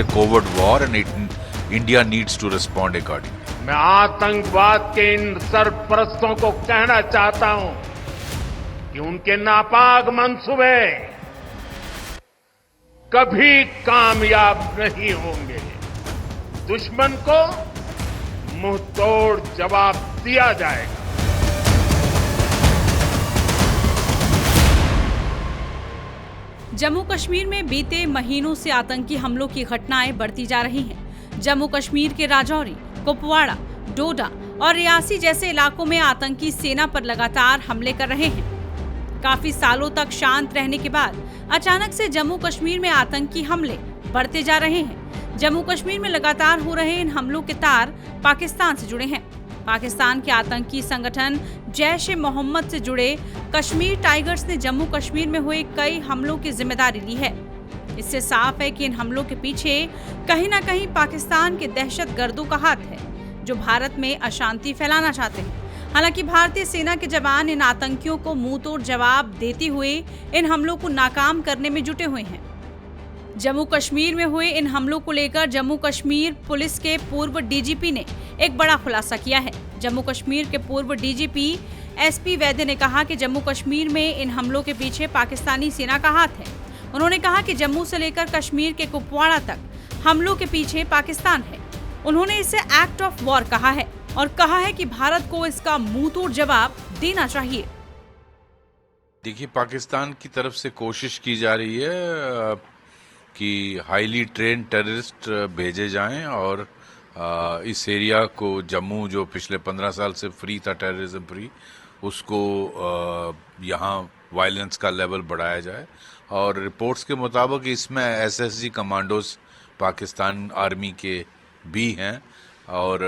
a covert war and India needs to respond accordingly. मैं आतंकवाद के इन सरपरस्तों को कहना चाहता हूं कि उनके नापाक मंसूबे कभी कामयाब नहीं होंगे। दुश्मन को मुंहतोड़ जवाब दिया जाएगा। जम्मू कश्मीर में बीते महीनों से आतंकी हमलों की घटनाएं बढ़ती जा रही हैं। जम्मू कश्मीर के राजौरी, कुपवाड़ा, डोडा और रियासी जैसे इलाकों में आतंकी सेना पर लगातार हमले कर रहे हैं। काफी सालों तक शांत रहने के बाद अचानक से जम्मू कश्मीर में आतंकी हमले बढ़ते जा रहे हैं। जम्मू कश्मीर में लगातार हो रहे इन हमलों के तार पाकिस्तान से जुड़े हैं। पाकिस्तान के आतंकी संगठन जैश-ए-मोहम्मद से जुड़े कश्मीर टाइगर्स ने जम्मू कश्मीर में हुए कई हमलों की जिम्मेदारी ली है। इससे साफ है कि इन हमलों के पीछे कहीं न कहीं पाकिस्तान के दहशतगर्दों का हाथ है, जो भारत में अशांति फैलाना चाहते हैं। हालांकि भारतीय सेना के जवान इन आतंकियों को मुंहतोड़ जवाब देते हुए इन हमलों को नाकाम करने में जुटे हुए हैं। जम्मू कश्मीर में हुए इन हमलों को लेकर जम्मू कश्मीर पुलिस के पूर्व डीजीपी ने एक बड़ा खुलासा किया है। जम्मू कश्मीर के पूर्व डीजीपी एसपी वैद्य ने कहा कि जम्मू कश्मीर में इन हमलों के पीछे पाकिस्तानी सेना का हाथ है। उन्होंने कहा कि जम्मू से लेकर कश्मीर के कुपवाड़ा तक हमलों के पीछे पाकिस्तान है। उन्होंने इसे एक्ट ऑफ वॉर कहा है और कहा है कि भारत को इसका मुंहतोड़ जवाब देना चाहिए। देखिए, पाकिस्तान की तरफ से कोशिश की जा रही है कि हाईली ट्रेन्ड टेररिस्ट भेजे जाएं और इस एरिया को, जम्मू जो पिछले 15 साल से फ्री था, टेररिज्म फ्री, उसको यहाँ वायलेंस का लेवल बढ़ाया जाए। और रिपोर्ट्स के मुताबिक इसमें एसएसजी कमांडोज पाकिस्तान आर्मी के भी हैं। और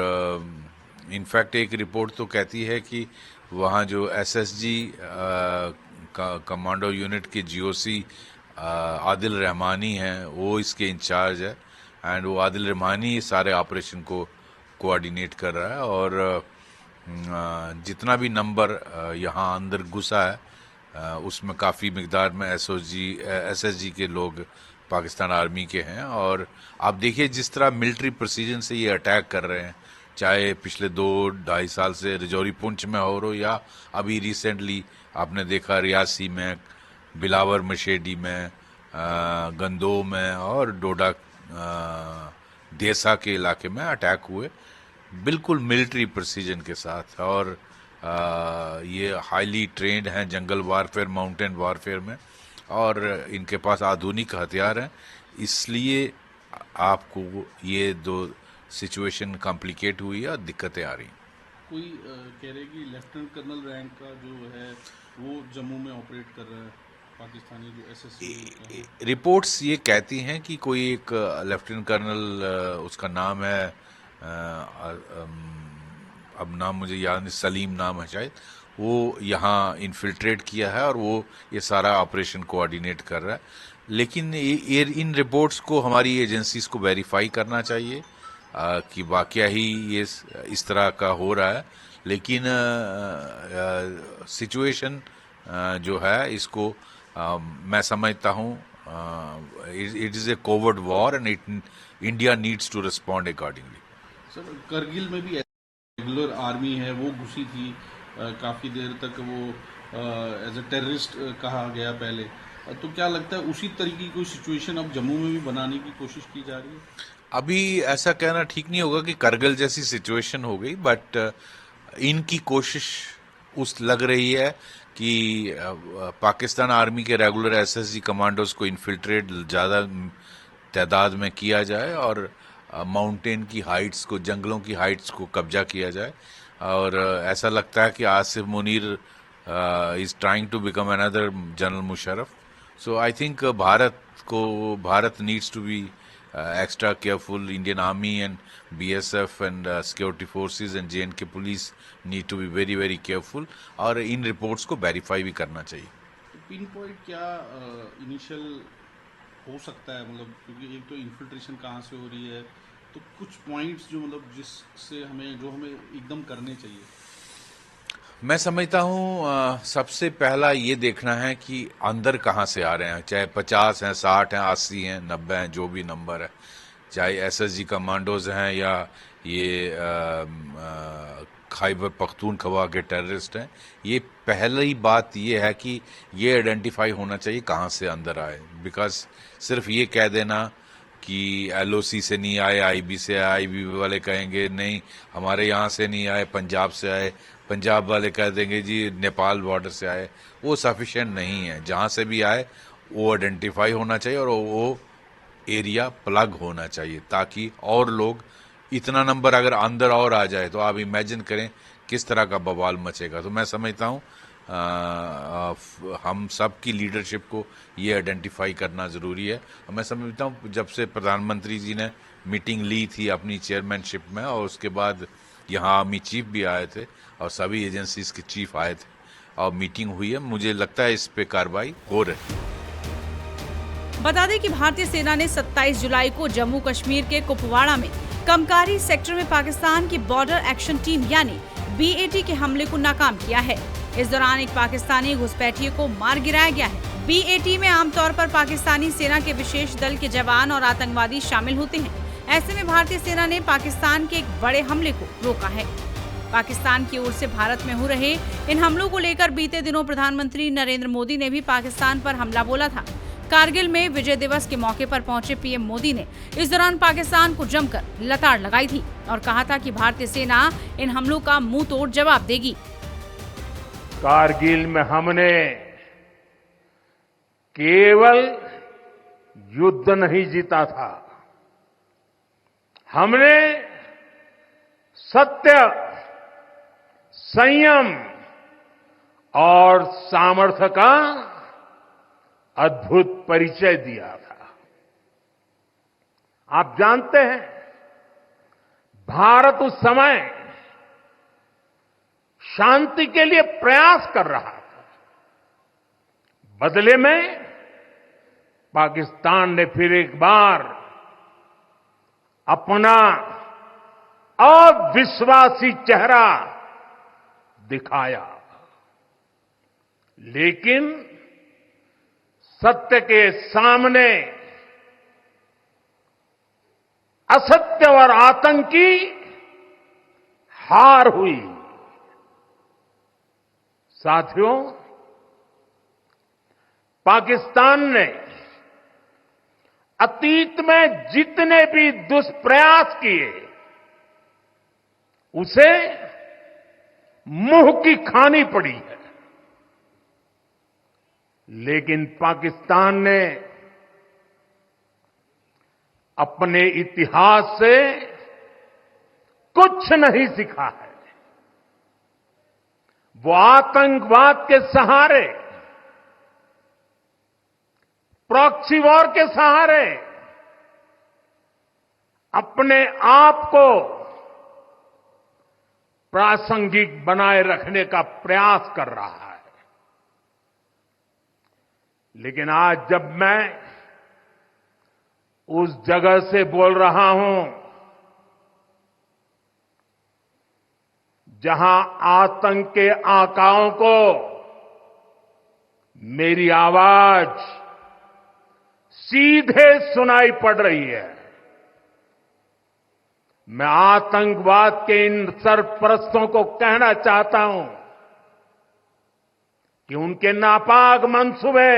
इनफैक्ट एक रिपोर्ट तो कहती है कि वहाँ जो एसएसजी कमांडो यूनिट के जीओसी आदिल रहमानी हैं, वो इसके इंचार्ज है। एंड वो आदिल रहमानी सारे ऑपरेशन को कोऑर्डिनेट कर रहा है। और जितना भी नंबर यहाँ अंदर घुसा है उसमें काफ़ी मिकदार में एसएसजी के लोग पाकिस्तान आर्मी के हैं। और आप देखिए जिस तरह मिलिट्री प्रिसीजन से ये अटैक कर रहे हैं, चाहे पिछले 2-2.5 साल से रजौरी पुंछ में हो या अभी रिसेंटली आपने देखा रियासी में, बिलावर मशेडी में, गंदो में और डोडा देसा के इलाके में अटैक हुए, बिल्कुल मिलिट्री प्रिसीजन के साथ। और ये हाईली ट्रेंड हैं जंगल वारफेयर, माउंटेन वारफेयर में, और इनके पास आधुनिक हथियार हैं। इसलिए आपको ये दो सिचुएशन कॉम्प्लिकेट हुई है और दिक्कतें आ रही हैं। कोई कह रहे कि लेफ्टिनेंट कर्नल रैंक का जो है वो जम्मू में ऑपरेट कर रहा है, पाकिस्तानी जो एसएससी। रिपोर्ट्स ये कहती हैं कि कोई एक लेफ्टिनेंट कर्नल, उसका नाम है, अब नाम मुझे याद नहीं, सलीम नाम है शायद, वो यहाँ इन्फिल्ट्रेट किया है और वो ये सारा ऑपरेशन कोऑर्डिनेट कर रहा है। लेकिन इन रिपोर्ट्स को हमारी एजेंसीज को वेरीफाई करना चाहिए कि वाकया ही ये इस तरह का हो रहा है। लेकिन सिचुएशन जो है इसको मैं समझता हूँ it is a covert war and India needs to respond accordingly. Sir, Kargil में भी रेगुलर आर्मी है, वो घुसी थी काफ़ी देर तक, वो एज ए टेररिस्ट कहा गया पहले। तो क्या लगता है उसी तरीके की कोई सिचुएशन अब जम्मू में भी बनाने की कोशिश की जा रही है? अभी ऐसा कहना ठीक नहीं होगा कि करगिल जैसी सिचुएशन हो गई, बट इनकी कोशिश उस लग रही है कि पाकिस्तान आर्मी के रेगुलर एसएसजी कमांडोज को इन्फिल्ट्रेट ज़्यादा तादाद में किया जाए और माउंटेन की हाइट्स को, जंगलों की हाइट्स को कब्जा किया जाए। और ऐसा लगता है कि Asif Munir is trying to become another general Musharraf. So I think Bharat needs to be extra careful. Indian Army and BSF and security forces and JNK police need to be very very careful और इन रिपोर्ट्स को verify भी करना चाहिए। Pin point क्या initial हो सकता है, मतलब क्योंकि एक तो इन्फिल्ट्रेशन कहाँ से हो रही है, तो कुछ पॉइंट्स जो मतलब जिससे हमें एकदम करने चाहिए। मैं समझता हूँ सबसे पहला ये देखना है कि अंदर कहाँ से आ रहे हैं, चाहे 50 हैं, 60 हैं, 80 हैं, 90 हैं, जो भी नंबर है। चाहे एसएसजी कमांडोज हैं या ये खैबर पख्तूनख्वा के टेररिस्ट हैं। ये पहली बात ये है कि ये आइडेंटिफाई होना चाहिए कहाँ से अंदर आए, बिकॉज सिर्फ ये कह देना कि एलओसी से नहीं आए, आईबी से आए, आईबी वाले कहेंगे नहीं हमारे यहाँ से नहीं आए, पंजाब से आए, पंजाब वाले कह देंगे जी नेपाल बॉर्डर से आए, वो सफिशिएंट नहीं है। जहाँ से भी आए वो आइडेंटिफाई होना चाहिए और वो एरिया प्लग होना चाहिए, ताकि और लोग, इतना नंबर अगर अंदर और आ जाए तो आप इमेजिन करें किस तरह का बवाल मचेगा। तो मैं समझता हूँ हम सब की लीडरशिप को ये आइडेंटिफाई करना ज़रूरी है। मैं समझता हूँ जब से प्रधानमंत्री जी ने मीटिंग ली थी अपनी चेयरमैनशिप में, और उसके बाद यहाँ आर्मी चीफ भी आए थे और सभी एजेंसीज के चीफ आए थे और मीटिंग हुई है, मुझे लगता है इस पे कार्रवाई हो रही है। बता दें कि भारतीय सेना ने 27 जुलाई को जम्मू कश्मीर के कुपवाड़ा में कमकारी सेक्टर में पाकिस्तान की बॉर्डर एक्शन टीम यानी BAT के हमले को नाकाम किया है। इस दौरान एक पाकिस्तानी घुसपैठिए को मार गिराया गया है। BAT में आमतौर पर पाकिस्तानी सेना के विशेष दल के जवान और आतंकवादी शामिल होते हैं। ऐसे में भारतीय सेना ने पाकिस्तान के एक बड़े हमले को रोका है। पाकिस्तान की ओर से भारत में हो रहे इन हमलों को लेकर बीते दिनों प्रधानमंत्री नरेंद्र मोदी ने भी पाकिस्तान पर हमला बोला था। कारगिल में विजय दिवस के मौके पर पहुंचे पीएम मोदी ने इस दौरान पाकिस्तान को जमकर लताड़ लगाई थी और कहा था कि भारतीय सेना इन हमलों का मुंह तोड़ जवाब देगी। कारगिल में हमने केवल युद्ध नहीं जीता था, हमने सत्य, संयम और सामर्थ्य का अद्भुत परिचय दिया था। आप जानते हैं भारत उस समय शांति के लिए प्रयास कर रहा था, बदले में पाकिस्तान ने फिर एक बार अपना अविश्वासी चेहरा दिखाया। लेकिन सत्य के सामने असत्य और आतंकी हार हुई। साथियों, पाकिस्तान ने अतीत में जितने भी दुष्प्रयास किए उसे मुंह की खानी पड़ी है। लेकिन पाकिस्तान ने अपने इतिहास से कुछ नहीं सीखा है। वो आतंकवाद के सहारे, प्रॉक्सी वॉर के सहारे अपने आप को प्रासंगिक बनाए रखने का प्रयास कर रहा है। लेकिन आज जब मैं उस जगह से बोल रहा हूं जहां आतंक के आकाओं को मेरी आवाज सीधे सुनाई पड़ रही है, मैं आतंकवाद के इन सरपरस्तों को कहना चाहता हूं कि उनके नापाक मंसूबे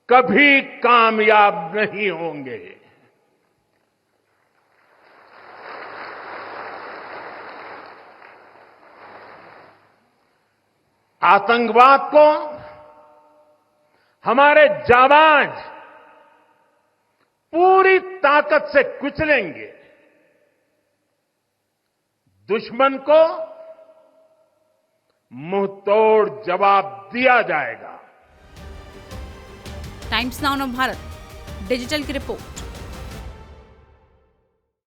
कभी कामयाब नहीं होंगे। आतंकवाद को हमारे जाबाज पूरी ताकत से कुचलेंगे, दुश्मन को मुंह तोड़ जवाब दिया जाएगा। टाइम्स नाउ भारत डिजिटल की रिपोर्ट।